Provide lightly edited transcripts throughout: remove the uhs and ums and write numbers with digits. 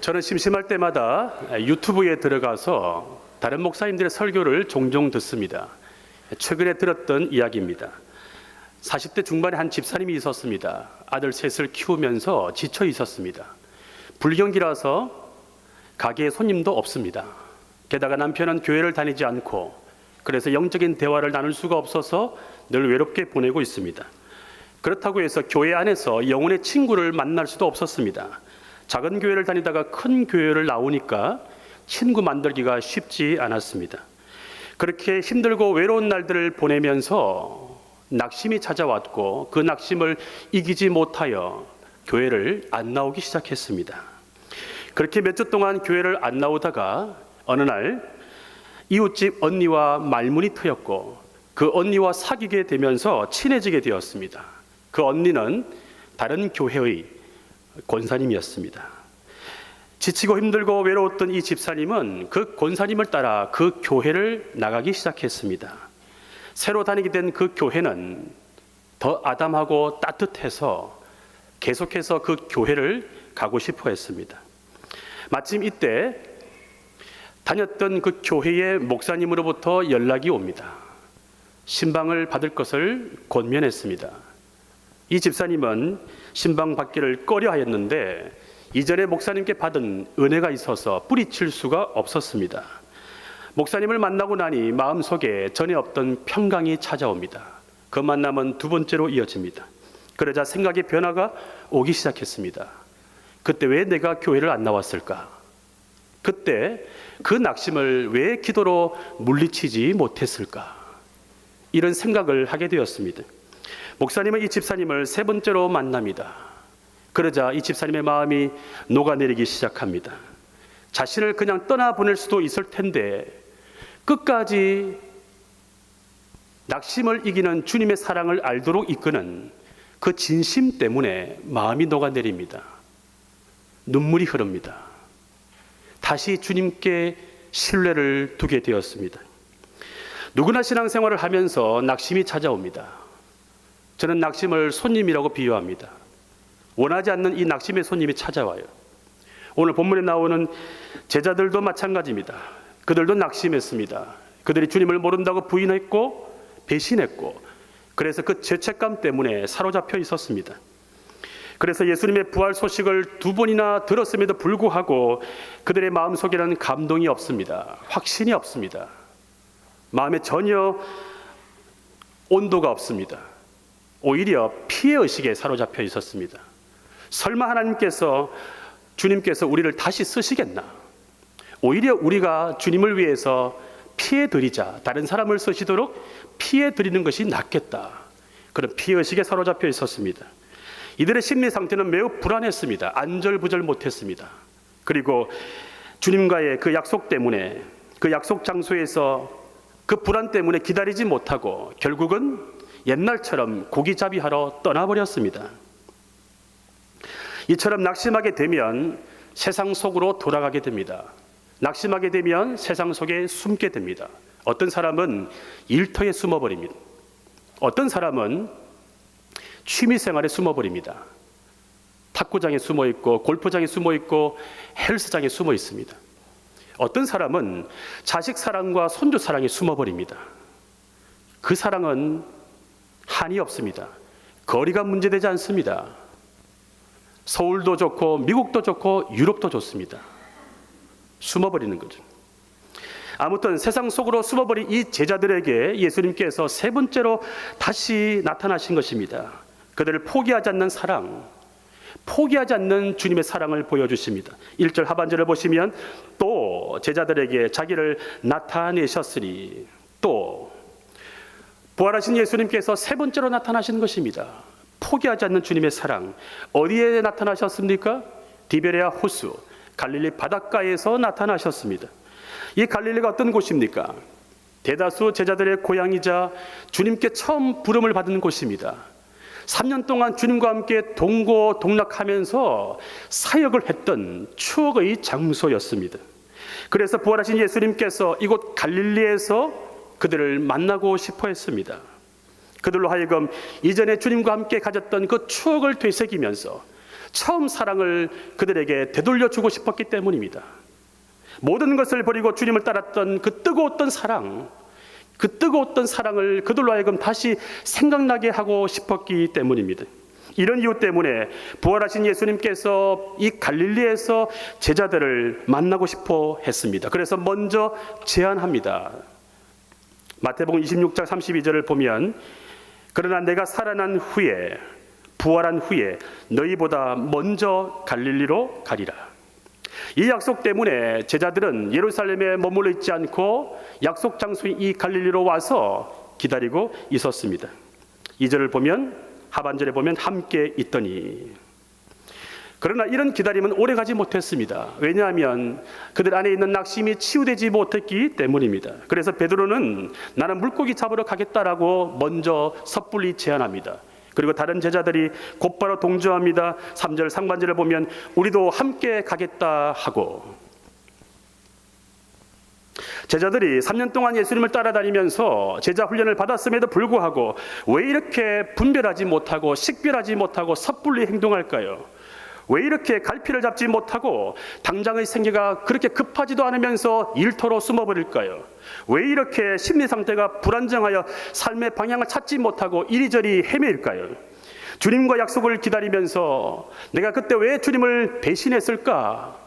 저는 심심할 때마다 유튜브에 들어가서 다른 목사님들의 설교를 종종 듣습니다. 최근에 들었던 이야기입니다. 40대 중반에 한 집사님이 있었습니다. 아들 셋을 키우면서 지쳐 있었습니다. 불경기라서 가게에 손님도 없습니다. 게다가 남편은 교회를 다니지 않고 그래서 영적인 대화를 나눌 수가 없어서 늘 외롭게 보내고 있습니다. 그렇다고 해서 교회 안에서 영혼의 친구를 만날 수도 없었습니다. 작은 교회를 다니다가 큰 교회를 나오니까 친구 만들기가 쉽지 않았습니다. 그렇게 힘들고 외로운 날들을 보내면서 낙심이 찾아왔고 그 낙심을 이기지 못하여 교회를 안 나오기 시작했습니다. 그렇게 몇 주 동안 교회를 안 나오다가 어느 날 이웃집 언니와 말문이 트였고 그 언니와 사귀게 되면서 친해지게 되었습니다. 그 언니는 다른 교회의 권사님이었습니다. 지치고 힘들고 외로웠던 이 집사님은 그 권사님을 따라 그 교회를 나가기 시작했습니다. 새로 다니게 된 그 교회는 더 아담하고 따뜻해서 계속해서 그 교회를 가고 싶어 했습니다. 마침 이때 다녔던 그 교회의 목사님으로부터 연락이 옵니다. 신방을 받을 것을 권면했습니다. 이 집사님은 신방 받기를 꺼려하였는데 이전에 목사님께 받은 은혜가 있어서 뿌리칠 수가 없었습니다. 목사님을 만나고 나니 마음속에 전에 없던 평강이 찾아옵니다. 그 만남은 두 번째로 이어집니다. 그러자 생각의 변화가 오기 시작했습니다. 그때 왜 내가 교회를 안 나왔을까? 그때 그 낙심을 왜 기도로 물리치지 못했을까? 이런 생각을 하게 되었습니다. 목사님은 이 집사님을 세 번째로 만납니다. 그러자 이 집사님의 마음이 녹아내리기 시작합니다. 자신을 그냥 떠나보낼 수도 있을 텐데 끝까지 낙심을 이기는 주님의 사랑을 알도록 이끄는 그 진심 때문에 마음이 녹아내립니다. 눈물이 흐릅니다. 다시 주님께 신뢰를 두게 되었습니다. 누구나 신앙생활을 하면서 낙심이 찾아옵니다. 저는 낙심을 손님이라고 비유합니다. 원하지 않는 이 낙심의 손님이 찾아와요. 오늘 본문에 나오는 제자들도 마찬가지입니다. 그들도 낙심했습니다. 그들이 주님을 모른다고 부인했고 배신했고 그래서 그 죄책감 때문에 사로잡혀 있었습니다. 그래서 예수님의 부활 소식을 두 번이나 들었음에도 불구하고 그들의 마음속에는 감동이 없습니다. 확신이 없습니다. 마음에 전혀 온도가 없습니다. 오히려 피해의식에 사로잡혀 있었습니다. 설마 하나님께서 주님께서 우리를 다시 쓰시겠나? 오히려 우리가 주님을 위해서 피해드리자, 다른 사람을 쓰시도록 피해드리는 것이 낫겠다. 그런 피해의식에 사로잡혀 있었습니다. 이들의 심리 상태는 매우 불안했습니다. 안절부절 못했습니다. 그리고 주님과의 그 약속 때문에 그 약속 장소에서 그 불안 때문에 기다리지 못하고 결국은 옛날처럼 고기잡이하러 떠나버렸습니다. 이처럼 낙심하게 되면 세상 속으로 돌아가게 됩니다. 낙심하게 되면 세상 속에 숨게 됩니다. 어떤 사람은 일터에 숨어버립니다. 어떤 사람은 취미생활에 숨어버립니다. 탁구장에 숨어있고 골프장에 숨어있고 헬스장에 숨어 있습니다. 어떤 사람은 자식 사랑과 손주 사랑에 숨어버립니다. 그 사랑은 한이 없습니다. 거리가 문제되지 않습니다. 서울도 좋고 미국도 좋고 유럽도 좋습니다. 숨어버리는 거죠. 아무튼 세상 속으로 숨어버린 이 제자들에게 예수님께서 세 번째로 다시 나타나신 것입니다. 그들을 포기하지 않는 사랑, 포기하지 않는 주님의 사랑을 보여주십니다. 1절 하반절을 보시면 또 제자들에게 자기를 나타내셨으니 또 부활하신 예수님께서 세 번째로 나타나신 것입니다. 포기하지 않는 주님의 사랑. 어디에 나타나셨습니까? 디베레아 호수, 갈릴리 바닷가에서 나타나셨습니다. 이 갈릴리가 어떤 곳입니까? 대다수 제자들의 고향이자 주님께 처음 부름을 받은 곳입니다. 3년 동안 주님과 함께 동고동락하면서 사역을 했던 추억의 장소였습니다. 그래서 부활하신 예수님께서 이곳 갈릴리에서 그들을 만나고 싶어 했습니다. 그들로 하여금 이전에 주님과 함께 가졌던 그 추억을 되새기면서 처음 사랑을 그들에게 되돌려주고 싶었기 때문입니다. 모든 것을 버리고 주님을 따랐던 그 뜨거웠던 사랑, 그 뜨거웠던 사랑을 그들로 하여금 다시 생각나게 하고 싶었기 때문입니다. 이런 이유 때문에 부활하신 예수님께서 이 갈릴리에서 제자들을 만나고 싶어 했습니다. 그래서 먼저 제안합니다. 마태복음 26장 32절을 보면 그러나 내가 살아난 후에 부활한 후에 너희보다 먼저 갈릴리로 가리라. 이 약속 때문에 제자들은 예루살렘에 머물러 있지 않고 약속 장소인 이 갈릴리로 와서 기다리고 있었습니다. 2절을 보면 하반절에 보면 함께 있더니. 그러나 이런 기다림은 오래 가지 못했습니다. 왜냐하면 그들 안에 있는 낙심이 치유되지 못했기 때문입니다. 그래서 베드로는 나는 물고기 잡으러 가겠다라고 먼저 섣불리 제안합니다. 그리고 다른 제자들이 곧바로 동조합니다. 3절 상반절을 보면 우리도 함께 가겠다 하고, 제자들이 3년 동안 예수님을 따라다니면서 제자 훈련을 받았음에도 불구하고 왜 이렇게 분별하지 못하고 식별하지 못하고 섣불리 행동할까요? 왜 이렇게 갈피를 잡지 못하고 당장의 생계가 그렇게 급하지도 않으면서 일터로 숨어버릴까요? 왜 이렇게 심리 상태가 불안정하여 삶의 방향을 찾지 못하고 이리저리 헤매일까요? 주님과 약속을 기다리면서 내가 그때 왜 주님을 배신했을까?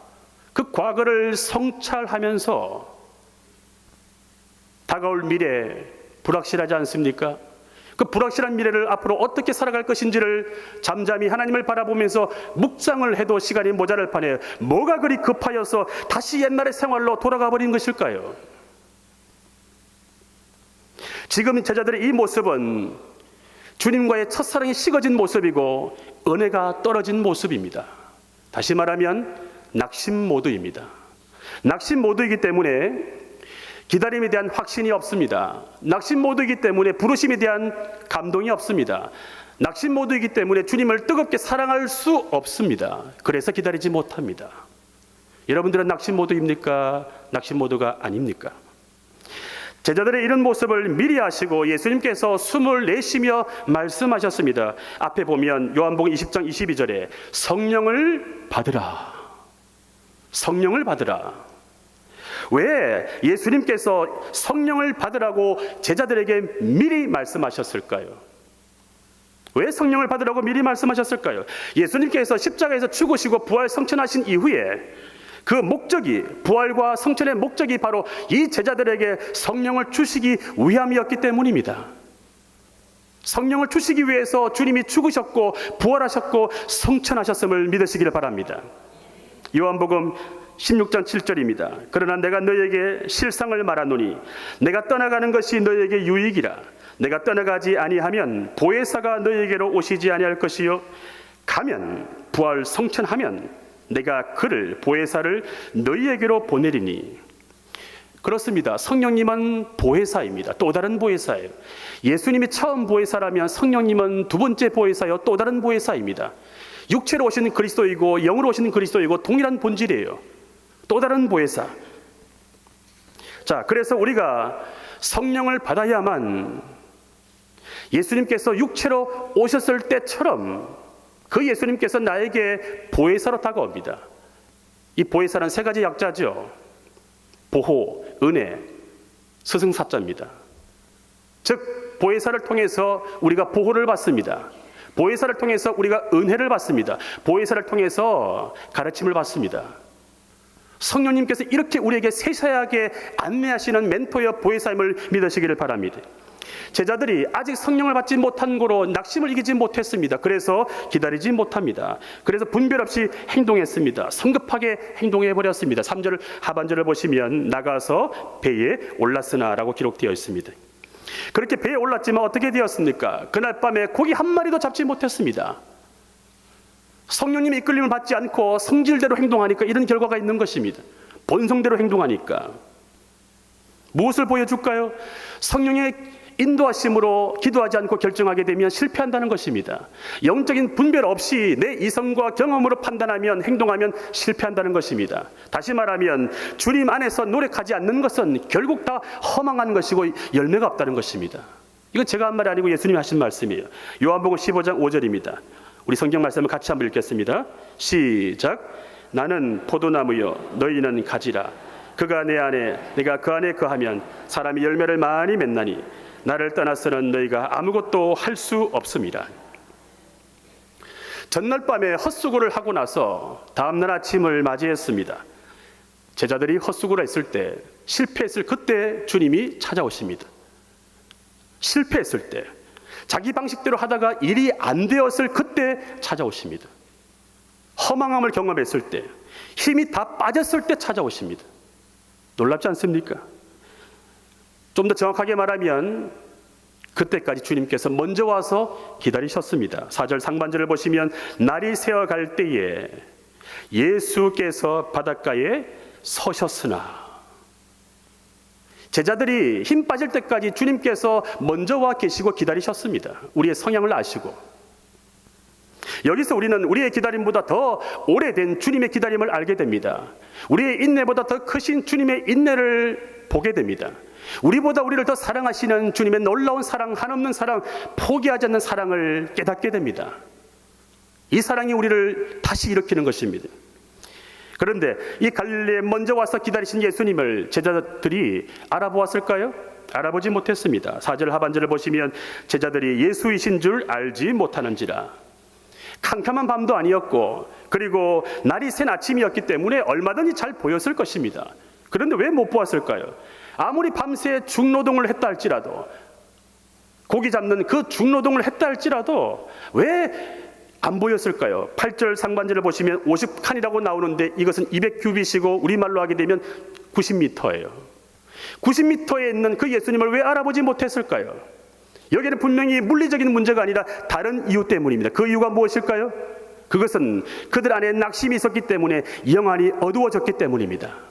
그 과거를 성찰하면서 다가올 미래 불확실하지 않습니까? 그 불확실한 미래를 앞으로 어떻게 살아갈 것인지를 잠잠히 하나님을 바라보면서 묵상을 해도 시간이 모자랄 판에 뭐가 그리 급하여서 다시 옛날의 생활로 돌아가 버린 것일까요? 지금 제자들의 이 모습은 주님과의 첫사랑이 식어진 모습이고 은혜가 떨어진 모습입니다. 다시 말하면 낙심 모드입니다. 낙심 모드이기 때문에 기다림에 대한 확신이 없습니다. 낙심 모드이기 때문에 부르심에 대한 감동이 없습니다. 낙심 모드이기 때문에 주님을 뜨겁게 사랑할 수 없습니다. 그래서 기다리지 못합니다. 여러분들은 낙심 모드입니까? 낙심 모드가 아닙니까? 제자들의 이런 모습을 미리 아시고 예수님께서 숨을 내쉬며 말씀하셨습니다. 앞에 보면 요한복음 20장 22절에 성령을 받으라. 성령을 받으라. 왜 예수님께서 성령을 받으라고 제자들에게 미리 말씀하셨을까요? 왜 성령을 받으라고 미리 말씀하셨을까요? 예수님께서 십자가에서 죽으시고 부활 성천하신 이후에 그 목적이, 부활과 성천의 목적이 바로 이 제자들에게 성령을 주시기 위함이었기 때문입니다. 성령을 주시기 위해서 주님이 죽으셨고 부활하셨고 성천하셨음을 믿으시기를 바랍니다. 요한복음 16장 7절입니다. 그러나 내가 너에게 실상을 말하노니 내가 떠나가는 것이 너에게 유익이라. 내가 떠나가지 아니하면 보혜사가 너에게로 오시지 아니할 것이요 가면 부활 성천하면 내가 그를 보혜사를 너희에게로 보내리니. 그렇습니다. 성령님은 보혜사입니다. 또 다른 보혜사예요. 예수님이 처음 보혜사라면 성령님은 두 번째 보혜사요 또 다른 보혜사입니다. 육체로 오신 그리스도이고 영으로 오신 그리스도이고 동일한 본질이에요. 또 다른 보혜사. 자, 그래서 우리가 성령을 받아야만 예수님께서 육체로 오셨을 때처럼 그 예수님께서 나에게 보혜사로 다가옵니다. 이 보혜사는 세 가지 약자죠. 보호, 은혜, 스승사자입니다. 즉 보혜사를 통해서 우리가 보호를 받습니다. 보혜사를 통해서 우리가 은혜를 받습니다. 보혜사를 통해서 가르침을 받습니다. 성령님께서 이렇게 우리에게 세세하게 안내하시는 멘토여 보혜사임을 믿으시기를 바랍니다. 제자들이 아직 성령을 받지 못한 고로 낙심을 이기지 못했습니다. 그래서 기다리지 못합니다. 그래서 분별 없이 행동했습니다. 성급하게 행동해버렸습니다. 3절 하반절을 보시면 나가서 배에 올랐으나 라고 기록되어 있습니다. 그렇게 배에 올랐지만 어떻게 되었습니까? 그날 밤에 고기 한 마리도 잡지 못했습니다. 성령님의 이끌림을 받지 않고 성질대로 행동하니까 이런 결과가 있는 것입니다. 본성대로 행동하니까. 무엇을 보여줄까요? 성령의 인도하심으로 기도하지 않고 결정하게 되면 실패한다는 것입니다. 영적인 분별 없이 내 이성과 경험으로 판단하면 행동하면 실패한다는 것입니다. 다시 말하면 주님 안에서 노력하지 않는 것은 결국 다 허망한 것이고 열매가 없다는 것입니다. 이건 제가 한 말이 아니고 예수님이 하신 말씀이에요. 요한복음 15장 5절입니다. 우리 성경 말씀을 같이 한번 읽겠습니다. 시작. 나는 포도나무여 너희는 가지라. 그가 내 안에 내가 그 안에 거하면 사람이 열매를 많이 맺나니 나를 떠나서는 너희가 아무것도 할 수 없음이라. 전날 밤에 헛수고를 하고 나서 다음날 아침을 맞이했습니다. 제자들이 헛수고를 했을 때, 실패했을 그때 주님이 찾아오십니다. 실패했을 때, 자기 방식대로 하다가 일이 안 되었을 그때 찾아오십니다. 허망함을 경험했을 때, 힘이 다 빠졌을 때 찾아오십니다. 놀랍지 않습니까? 좀 더 정확하게 말하면 그때까지 주님께서 먼저 와서 기다리셨습니다. 4절 상반절을 보시면 날이 새어갈 때에 예수께서 바닷가에 서셨으나, 제자들이 힘 빠질 때까지 주님께서 먼저 와 계시고 기다리셨습니다. 우리의 성향을 아시고. 여기서 우리는 우리의 기다림보다 더 오래된 주님의 기다림을 알게 됩니다. 우리의 인내보다 더 크신 주님의 인내를 보게 됩니다. 우리보다 우리를 더 사랑하시는 주님의 놀라운 사랑, 한없는 사랑, 포기하지 않는 사랑을 깨닫게 됩니다. 이 사랑이 우리를 다시 일으키는 것입니다. 그런데 이 갈릴리에 먼저 와서 기다리신 예수님을 제자들이 알아보았을까요? 알아보지 못했습니다. 4절 하반절을 보시면 제자들이 예수이신 줄 알지 못하는지라. 캄캄한 밤도 아니었고, 그리고 날이 센 아침이었기 때문에 얼마든지 잘 보였을 것입니다. 그런데 왜 못 보았을까요? 아무리 밤새 중노동을 했다 할지라도, 고기 잡는 그 중노동을 했다 할지라도 왜 안 보였을까요? 8절 상반절을 보시면 50칸이라고 나오는데 이것은 200규빗이고 우리말로 하게 되면 90m예요. 90m에 있는 그 예수님을 왜 알아보지 못했을까요? 여기는 분명히 물리적인 문제가 아니라 다른 이유 때문입니다. 그 이유가 무엇일까요? 그것은 그들 안에 낙심이 있었기 때문에 영안이 어두워졌기 때문입니다.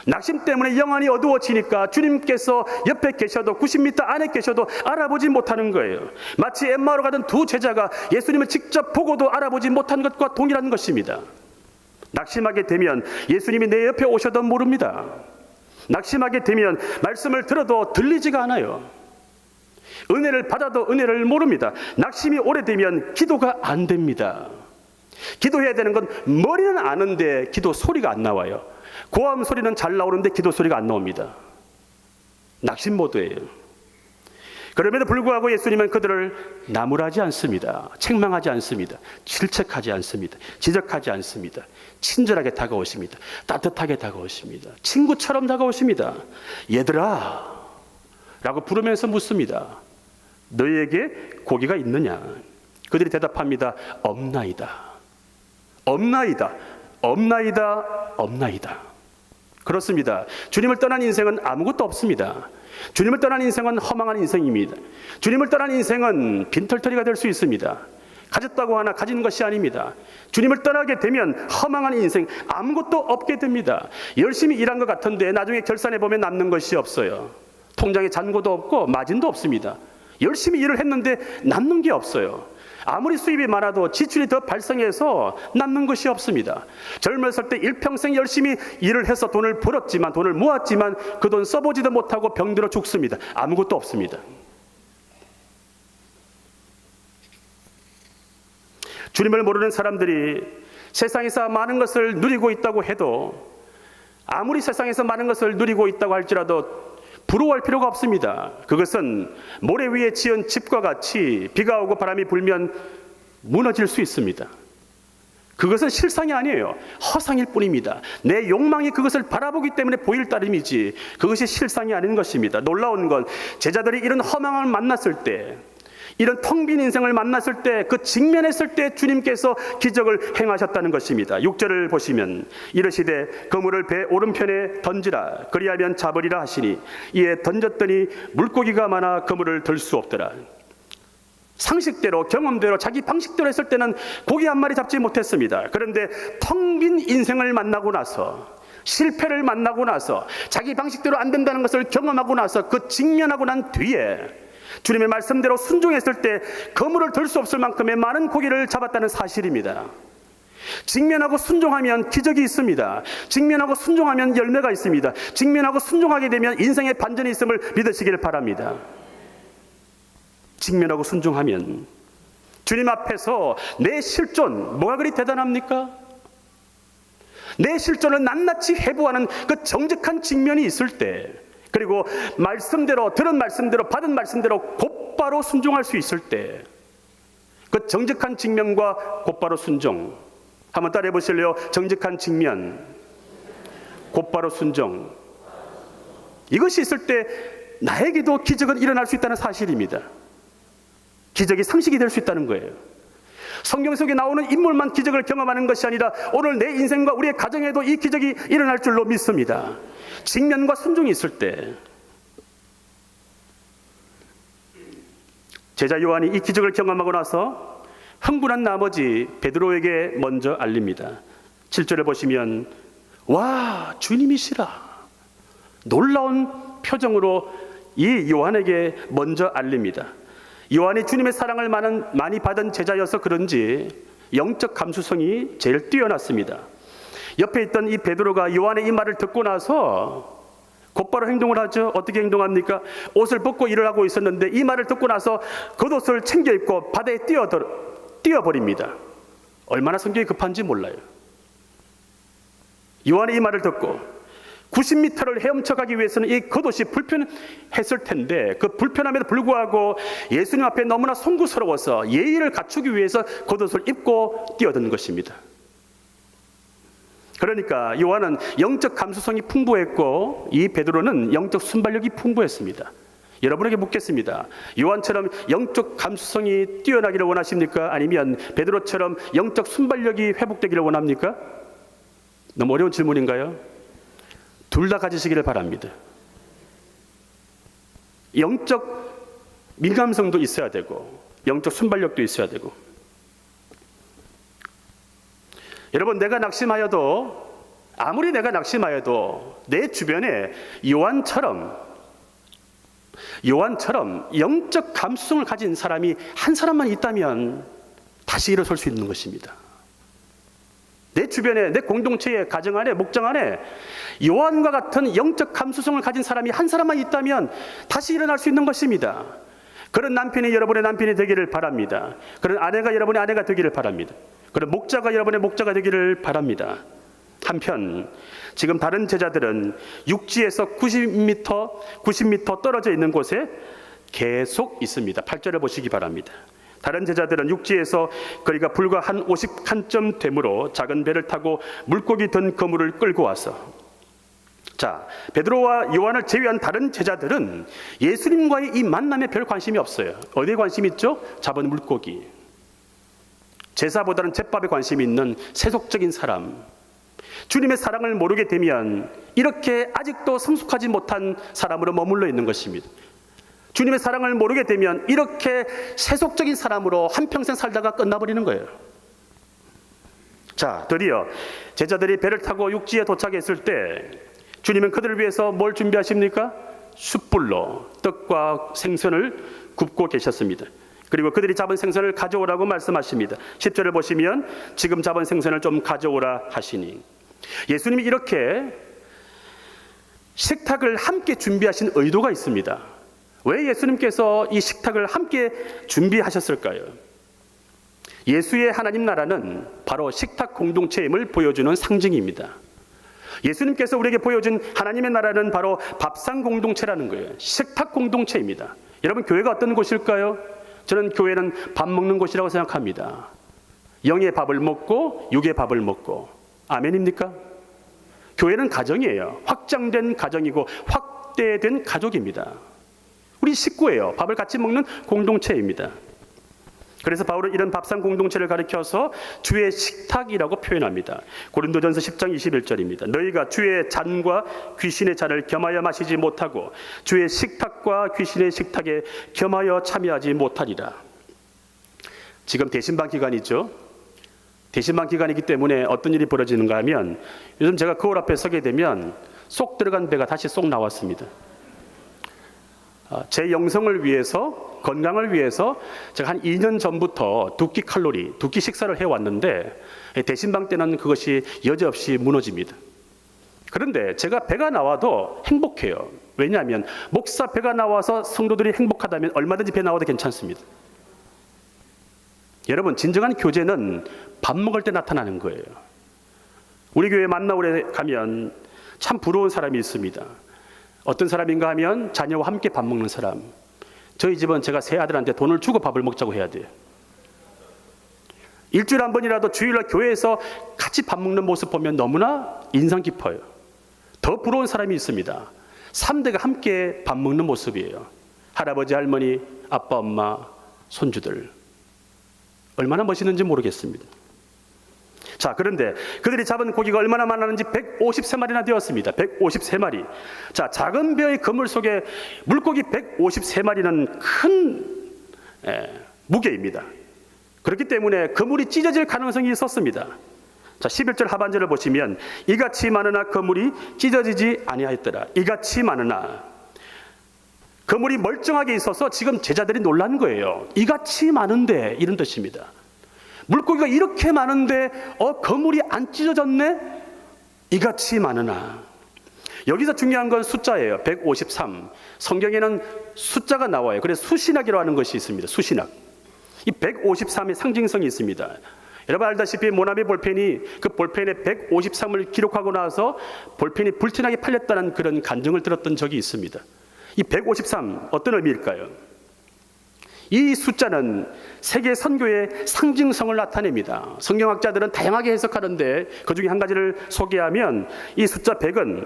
낙심 때문에 영안이 어두워지니까 주님께서 옆에 계셔도 90m 안에 계셔도 알아보지 못하는 거예요. 마치 엠마오로 가던 두 제자가 예수님을 직접 보고도 알아보지 못한 것과 동일한 것입니다. 낙심하게 되면 예수님이 내 옆에 오셔도 모릅니다. 낙심하게 되면 말씀을 들어도 들리지가 않아요. 은혜를 받아도 은혜를 모릅니다. 낙심이 오래되면 기도가 안 됩니다. 기도해야 되는 건 머리는 아는데 기도 소리가 안 나와요. 고함 소리는 잘 나오는데 기도 소리가 안 나옵니다. 낙심 모드예요. 그럼에도 불구하고 예수님은 그들을 나무라지 않습니다. 책망하지 않습니다. 질책하지 않습니다. 지적하지 않습니다. 친절하게 다가오십니다. 따뜻하게 다가오십니다. 친구처럼 다가오십니다. 얘들아 라고 부르면서 묻습니다. 너희에게 고기가 있느냐? 그들이 대답합니다. 없나이다. 없나이다. 없나이다. 없나이다. 그렇습니다. 주님을 떠난 인생은 아무것도 없습니다. 주님을 떠난 인생은 허망한 인생입니다. 주님을 떠난 인생은 빈털터리가 될 수 있습니다. 가졌다고 하나 가진 것이 아닙니다. 주님을 떠나게 되면 허망한 인생, 아무것도 없게 됩니다. 열심히 일한 것 같은데 나중에 결산해 보면 남는 것이 없어요. 통장에 잔고도 없고 마진도 없습니다. 열심히 일을 했는데 남는 게 없어요. 아무리 수입이 많아도 지출이 더 발생해서 남는 것이 없습니다. 젊었을 때 일평생 열심히 일을 해서 돈을 벌었지만, 돈을 모았지만 그 돈 써보지도 못하고 병들어 죽습니다. 아무것도 없습니다. 주님을 모르는 사람들이 세상에서 많은 것을 누리고 있다고 해도, 아무리 세상에서 많은 것을 누리고 있다고 할지라도 부러워할 필요가 없습니다. 그것은 모래 위에 지은 집과 같이 비가 오고 바람이 불면 무너질 수 있습니다. 그것은 실상이 아니에요. 허상일 뿐입니다. 내 욕망이 그것을 바라보기 때문에 보일 따름이지 그것이 실상이 아닌 것입니다. 놀라운 건 제자들이 이런 허망을 만났을 때, 이런 텅 빈 인생을 만났을 때, 그 직면했을 때 주님께서 기적을 행하셨다는 것입니다. 6절을 보시면 이르시되 그물을 배 오른편에 던지라 그리하면 잡으리라 하시니 이에 던졌더니 물고기가 많아 그물을 들 수 없더라. 상식대로, 경험대로, 자기 방식대로 했을 때는 고기 한 마리 잡지 못했습니다. 그런데 텅 빈 인생을 만나고 나서, 실패를 만나고 나서, 자기 방식대로 안 된다는 것을 경험하고 나서 그 직면하고 난 뒤에 주님의 말씀대로 순종했을 때 그물을 들 수 없을 만큼의 많은 고기를 잡았다는 사실입니다. 직면하고 순종하면 기적이 있습니다. 직면하고 순종하면 열매가 있습니다. 직면하고 순종하게 되면 인생의 반전이 있음을 믿으시길 바랍니다. 직면하고 순종하면 주님 앞에서 내 실존, 뭐가 그리 대단합니까? 내 실존을 낱낱이 해부하는 그 정직한 직면이 있을 때, 그리고 말씀대로, 들은 말씀대로, 받은 말씀대로 곧바로 순종할 수 있을 때, 그 정직한 직면과 곧바로 순종, 한번 따라해 보실래요? 정직한 직면, 곧바로 순종. 이것이 있을 때 나에게도 기적은 일어날 수 있다는 사실입니다. 기적이 상식이 될 수 있다는 거예요. 성경 속에 나오는 인물만 기적을 경험하는 것이 아니라 오늘 내 인생과 우리의 가정에도 이 기적이 일어날 줄로 믿습니다. 직면과 순종이 있을 때. 제자 요한이 이 기적을 경험하고 나서 흥분한 나머지 베드로에게 먼저 알립니다. 7절에 보시면 와, 주님이시라. 놀라운 표정으로 이 요한에게 먼저 알립니다. 요한이 주님의 사랑을 많이 받은 제자여서 그런지 영적 감수성이 제일 뛰어났습니다. 옆에 있던 이 베드로가 요한의 이 말을 듣고 나서 곧바로 행동을 하죠. 어떻게 행동합니까? 옷을 벗고 일을 하고 있었는데 이 말을 듣고 나서 겉옷을 챙겨 입고 바다에 뛰어버립니다. 얼마나 성격이 급한지 몰라요. 요한이 이 말을 듣고 90m를 헤엄쳐 가기 위해서는 이 겉옷이 불편했을 텐데 그 불편함에도 불구하고 예수님 앞에 너무나 송구스러워서 예의를 갖추기 위해서 겉옷을 입고 뛰어든 것입니다. 그러니까 요한은 영적 감수성이 풍부했고 이 베드로는 영적 순발력이 풍부했습니다. 여러분에게 묻겠습니다. 요한처럼 영적 감수성이 뛰어나기를 원하십니까? 아니면 베드로처럼 영적 순발력이 회복되기를 원합니까? 너무 어려운 질문인가요? 둘 다 가지시기를 바랍니다. 영적 민감성도 있어야 되고 영적 순발력도 있어야 되고. 여러분, 내가 낙심하여도 아무리 내가 낙심하여도 내 주변에 요한처럼 영적 감수성을 가진 사람이 한 사람만 있다면 다시 일어설 수 있는 것입니다. 내 주변에, 내 공동체에, 가정 안에, 목장 안에 요한과 같은 영적 감수성을 가진 사람이 한 사람만 있다면 다시 일어날 수 있는 것입니다. 그런 남편이 여러분의 남편이 되기를 바랍니다. 그런 아내가 여러분의 아내가 되기를 바랍니다. 그런 목자가 여러분의 목자가 되기를 바랍니다. 한편 지금 다른 제자들은 육지에서 90m 떨어져 있는 곳에 계속 있습니다. 8절을 보시기 바랍니다. 다른 제자들은 육지에서 거리가 불과 한 50칸쯤 되므로 작은 배를 타고 물고기 든 그물을 끌고 와서, 자, 베드로와 요한을 제외한 다른 제자들은 예수님과의 이 만남에 별 관심이 없어요. 어디에 관심이 있죠? 잡은 물고기. 제사보다는 잿밥에 관심이 있는 세속적인 사람. 주님의 사랑을 모르게 되면 이렇게 아직도 성숙하지 못한 사람으로 머물러 있는 것입니다. 주님의 사랑을 모르게 되면 이렇게 세속적인 사람으로 한평생 살다가 끝나버리는 거예요. 자, 드디어 제자들이 배를 타고 육지에 도착했을 때 주님은 그들을 위해서 뭘 준비하십니까? 숯불로 떡과 생선을 굽고 계셨습니다. 그리고 그들이 잡은 생선을 가져오라고 말씀하십니다. 10절을 보시면 지금 잡은 생선을 좀 가져오라 하시니, 예수님이 이렇게 식탁을 함께 준비하신 의도가 있습니다. 왜 예수님께서 이 식탁을 함께 준비하셨을까요? 예수의 하나님 나라는 바로 식탁 공동체임을 보여주는 상징입니다. 예수님께서 우리에게 보여준 하나님의 나라는 바로 밥상 공동체라는 거예요. 식탁 공동체입니다. 여러분, 교회가 어떤 곳일까요? 저는 교회는 밥 먹는 곳이라고 생각합니다. 영의 밥을 먹고 육의 밥을 먹고. 아멘입니까? 교회는 가정이에요. 확장된 가정이고 확대된 가족입니다. 우리 식구예요. 밥을 같이 먹는 공동체입니다. 그래서 바울은 이런 밥상 공동체를 가리켜서 주의 식탁이라고 표현합니다. 고린도전서 10장 21절입니다. 너희가 주의 잔과 귀신의 잔을 겸하여 마시지 못하고 주의 식탁과 귀신의 식탁에 겸하여 참여하지 못하리라. 지금 대신방 기간이죠. 대신방 기간이기 때문에 어떤 일이 벌어지는가 하면 요즘 제가 거울 앞에 서게 되면 쏙 들어간 배가 다시 쏙 나왔습니다. 제 영성을 위해서, 건강을 위해서 제가 한 2년 전부터 두 끼 식사를 해왔는데 대신방 때는 그것이 여지없이 무너집니다. 그런데 제가 배가 나와도 행복해요. 왜냐하면 목사 배가 나와서 성도들이 행복하다면 얼마든지 배 나와도 괜찮습니다. 여러분, 진정한 교제는 밥 먹을 때 나타나는 거예요. 우리 교회 만나오래 가면 참 부러운 사람이 있습니다. 어떤 사람인가 하면 자녀와 함께 밥 먹는 사람. 저희 집은 제가 세 아들한테 돈을 주고 밥을 먹자고 해야 돼요. 일주일에 한 번이라도 주일날 교회에서 같이 밥 먹는 모습 보면 너무나 인상 깊어요. 더 부러운 사람이 있습니다. 3대가 함께 밥 먹는 모습이에요. 할아버지, 할머니, 아빠, 엄마, 손주들. 얼마나 멋있는지 모르겠습니다. 자, 그런데 그들이 잡은 고기가 얼마나 많았는지 153마리나 되었습니다. 153마리. 자, 작은 벼의 그물 속에 물고기 153마리는 큰 무게입니다. 그렇기 때문에 그물이 찢어질 가능성이 있었습니다. 자, 11절 하반절을 보시면 이같이 많으나 그물이 찢어지지 아니하였더라. 이같이 많으나. 그물이 멀쩡하게 있어서 지금 제자들이 놀란 거예요. 이같이 많은데, 이런 뜻입니다. 물고기가 이렇게 많은데 그물이 안 찢어졌네? 이같이 많으나. 여기서 중요한 건 숫자예요. 153. 성경에는 숫자가 나와요. 그래서 수신학이라고 하는 것이 있습니다. 수신학. 이 153의 상징성이 있습니다. 여러분 알다시피 모나미 볼펜이 그 볼펜에 153을 기록하고 나서 볼펜이 불티나게 팔렸다는 그런 간증을 들었던 적이 있습니다. 이 153 어떤 의미일까요? 이 숫자는 세계 선교의 상징성을 나타냅니다. 성경학자들은 다양하게 해석하는데 그 중에 한 가지를 소개하면 이 숫자 100은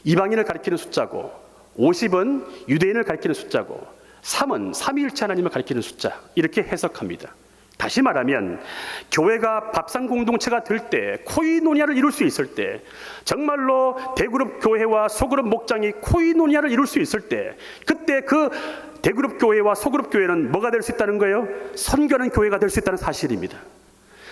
이방인을 가리키는 숫자고 50은 유대인을 가리키는 숫자고 3은 삼위일체 하나님을 가리키는 숫자, 이렇게 해석합니다. 다시 말하면 교회가 밥상 공동체가 될 때, 코이노니아를 이룰 수 있을 때, 정말로 대그룹 교회와 소그룹 목장이 코이노니아를 이룰 수 있을 때, 그때 그 대그룹 교회와 소그룹 교회는 뭐가 될 수 있다는 거예요? 선교하는 교회가 될 수 있다는 사실입니다.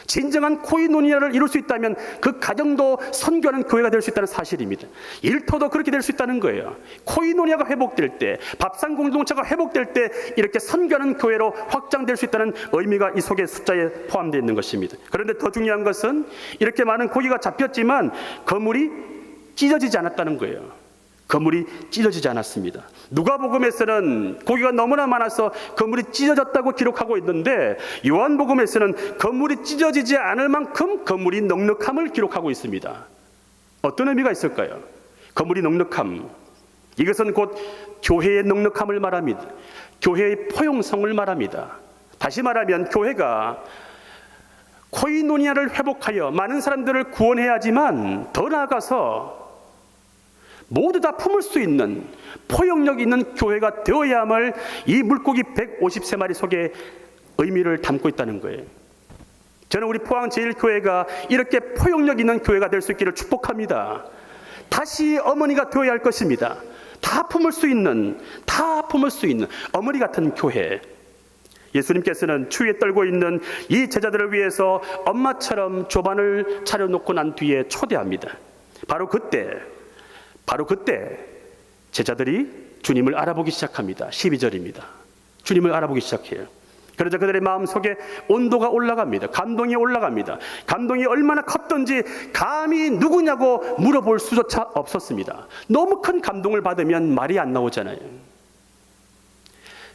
진정한 코이노니아를 이룰 수 있다면 그 가정도 선교하는 교회가 될 수 있다는 사실입니다. 일터도 그렇게 될 수 있다는 거예요. 코이노니아가 회복될 때, 밥상 공동체가 회복될 때 이렇게 선교하는 교회로 확장될 수 있다는 의미가 이 속에 숫자에 포함되어 있는 것입니다. 그런데 더 중요한 것은 이렇게 많은 고기가 잡혔지만 그물이 찢어지지 않았다는 거예요. 그물이 찢어지지 않았습니다. 누가복음에서는 고기가 너무나 많아서 그물이 찢어졌다고 기록하고 있는데 요한복음에서는 그물이 찢어지지 않을 만큼 그물이 넉넉함을 기록하고 있습니다. 어떤 의미가 있을까요? 그물이 넉넉함, 이것은 곧 교회의 넉넉함을 말합니다. 교회의 포용성을 말합니다. 다시 말하면 교회가 코이노니아를 회복하여 많은 사람들을 구원해야 하지만 더 나아가서 모두 다 품을 수 있는 포용력 있는 교회가 되어야만 이 물고기 153마리 속에 의미를 담고 있다는 거예요. 저는 우리 포항제일교회가 이렇게 포용력 있는 교회가 될 수 있기를 축복합니다. 다시 어머니가 되어야 할 것입니다. 다 품을 수 있는 어머니 같은 교회. 예수님께서는 추위에 떨고 있는 이 제자들을 위해서 엄마처럼 조반을 차려놓고 난 뒤에 초대합니다. 바로 그때 제자들이 주님을 알아보기 시작합니다. 12절입니다. 주님을 알아보기 시작해요. 그러자 그들의 마음속에 온도가 올라갑니다. 감동이 올라갑니다. 감동이 얼마나 컸던지 감히 누구냐고 물어볼 수조차 없었습니다. 너무 큰 감동을 받으면 말이 안 나오잖아요.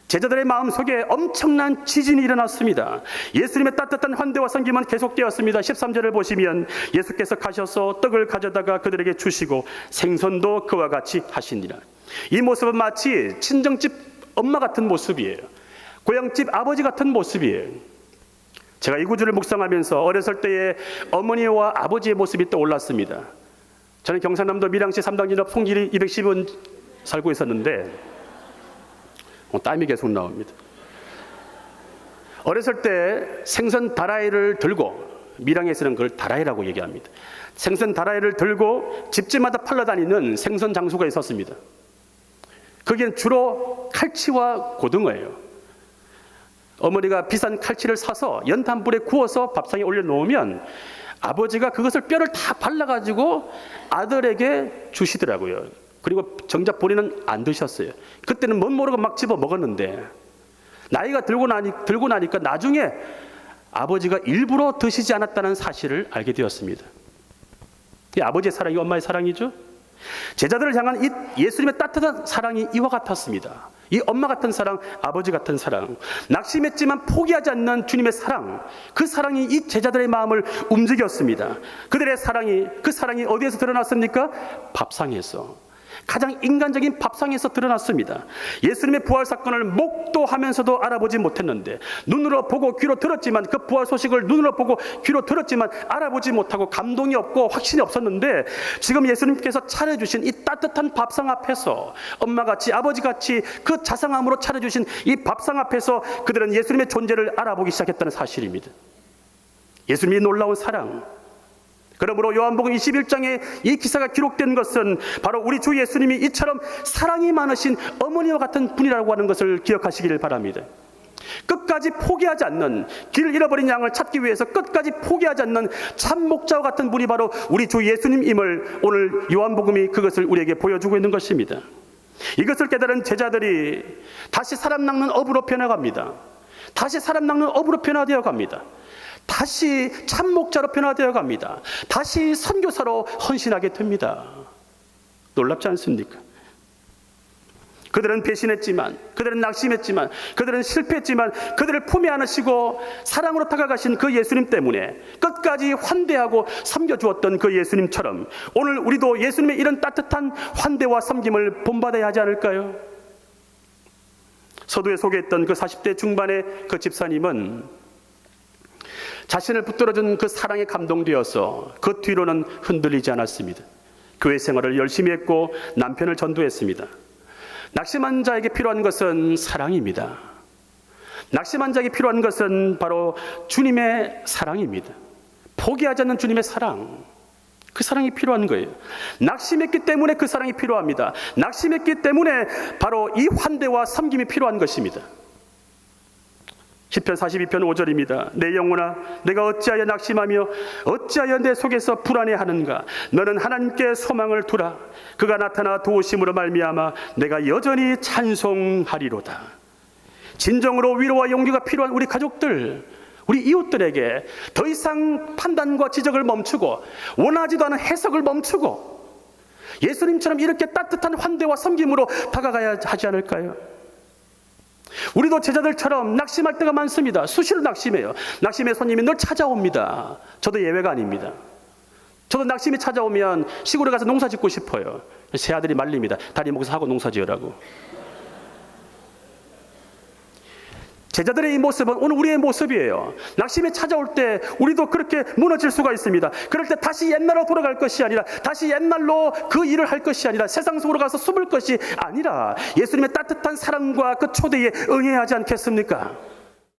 제자들의 마음속에 엄청난 지진이 일어났습니다. 예수님의 따뜻한 환대와 섬김은 계속되었습니다. 13절을 보시면 예수께서 가셔서 떡을 가져다가 그들에게 주시고 생선도 그와 같이 하시니라. 이 모습은 마치 친정집 엄마 같은 모습이에요. 고향집 아버지 같은 모습이에요. 제가 이 구절을 묵상하면서 어렸을 때의 어머니와 아버지의 모습이 떠올랐습니다. 저는 경상남도 밀양시 삼당진읍 송길이 210원 살고 있었는데 땀이 계속 나옵니다. 어렸을 때 생선 다라이를 들고, 밀양에서는 그걸 다라이라고 얘기합니다. 생선 다라이를 들고 집집마다 팔러다니는 생선 장수가 있었습니다. 거기는 주로 칼치와 고등어예요. 어머니가 비싼 칼치를 사서 연탄불에 구워서 밥상에 올려놓으면 아버지가 그것을 뼈를 다 발라가지고 아들에게 주시더라고요. 그리고 정작 본인은 안 드셨어요. 그때는 멋 모르고 막 집어 먹었는데 나이가 들고 나니까 나중에 아버지가 일부러 드시지 않았다는 사실을 알게 되었습니다. 이 아버지의 사랑이 엄마의 사랑이죠. 제자들을 향한 이 예수님의 따뜻한 사랑이 이와 같았습니다. 이 엄마 같은 사랑, 아버지 같은 사랑, 낙심했지만 포기하지 않는 주님의 사랑, 그 사랑이 이 제자들의 마음을 움직였습니다. 그들의 사랑이, 그 사랑이 어디에서 드러났습니까? 밥상에서, 가장 인간적인 밥상에서 드러났습니다. 예수님의 부활 사건을 목도하면서도 알아보지 못했는데, 눈으로 보고 귀로 들었지만, 그 부활 소식을 눈으로 보고 귀로 들었지만 알아보지 못하고 감동이 없고 확신이 없었는데, 지금 예수님께서 차려주신 이 따뜻한 밥상 앞에서, 엄마같이 아버지같이 그 자상함으로 차려주신 이 밥상 앞에서 그들은 예수님의 존재를 알아보기 시작했다는 사실입니다. 예수님이 놀라운 사랑, 그러므로 요한복음 21장에 이 기사가 기록된 것은 바로 우리 주 예수님이 이처럼 사랑이 많으신 어머니와 같은 분이라고 하는 것을 기억하시기를 바랍니다. 끝까지 포기하지 않는, 길 잃어버린 양을 찾기 위해서 끝까지 포기하지 않는 참 목자와 같은 분이 바로 우리 주 예수님임을 오늘 요한복음이 그것을 우리에게 보여주고 있는 것입니다. 이것을 깨달은 제자들이 다시 사람 낚는 어부로 변해갑니다. 다시 사람 낚는 어부로 변화되어 갑니다. 다시 참목자로 변화되어 갑니다. 다시 선교사로 헌신하게 됩니다. 놀랍지 않습니까? 그들은 배신했지만, 그들은 낙심했지만, 그들은 실패했지만, 그들을 품에 안으시고 사랑으로 다가가신 그 예수님 때문에 끝까지 환대하고 섬겨주었던 그 예수님처럼 오늘 우리도 예수님의 이런 따뜻한 환대와 섬김을 본받아야 하지 않을까요? 서두에 소개했던 그 40대 중반의 그 집사님은 자신을 붙들어준 그 사랑에 감동되어서 그 뒤로는 흔들리지 않았습니다. 교회 생활을 열심히 했고 남편을 전도했습니다. 낙심한 자에게 필요한 것은 사랑입니다. 낙심한 자에게 필요한 것은 바로 주님의 사랑입니다. 포기하지 않는 주님의 사랑, 그 사랑이 필요한 거예요. 낙심했기 때문에 그 사랑이 필요합니다. 낙심했기 때문에 바로 이 환대와 섬김이 필요한 것입니다. 시편 42편 5절입니다. 내 영혼아, 내가 어찌하여 낙심하며 어찌하여 내 속에서 불안해하는가? 너는 하나님께 소망을 두라. 그가 나타나 도우심으로 말미암아 내가 여전히 찬송하리로다. 진정으로 위로와 용기가 필요한 우리 가족들, 우리 이웃들에게 더 이상 판단과 지적을 멈추고 원하지도 않은 해석을 멈추고 예수님처럼 이렇게 따뜻한 환대와 섬김으로 다가가야 하지 않을까요? 우리도 제자들처럼 낙심할 때가 많습니다. 수시로 낙심해요. 낙심의 손님이 늘 찾아옵니다. 저도 예외가 아닙니다. 저도 낙심이 찾아오면 시골에 가서 농사 짓고 싶어요. 새 아들이 말립니다. 다리 목에서 하고 농사 지으라고. 제자들의 이 모습은 오늘 우리의 모습이에요. 낙심이 찾아올 때 우리도 그렇게 무너질 수가 있습니다. 그럴 때 다시 옛날로 돌아갈 것이 아니라, 다시 옛날로 그 일을 할 것이 아니라, 세상 속으로 가서 숨을 것이 아니라 예수님의 따뜻한 사랑과 그 초대에 응해야 하지 않겠습니까?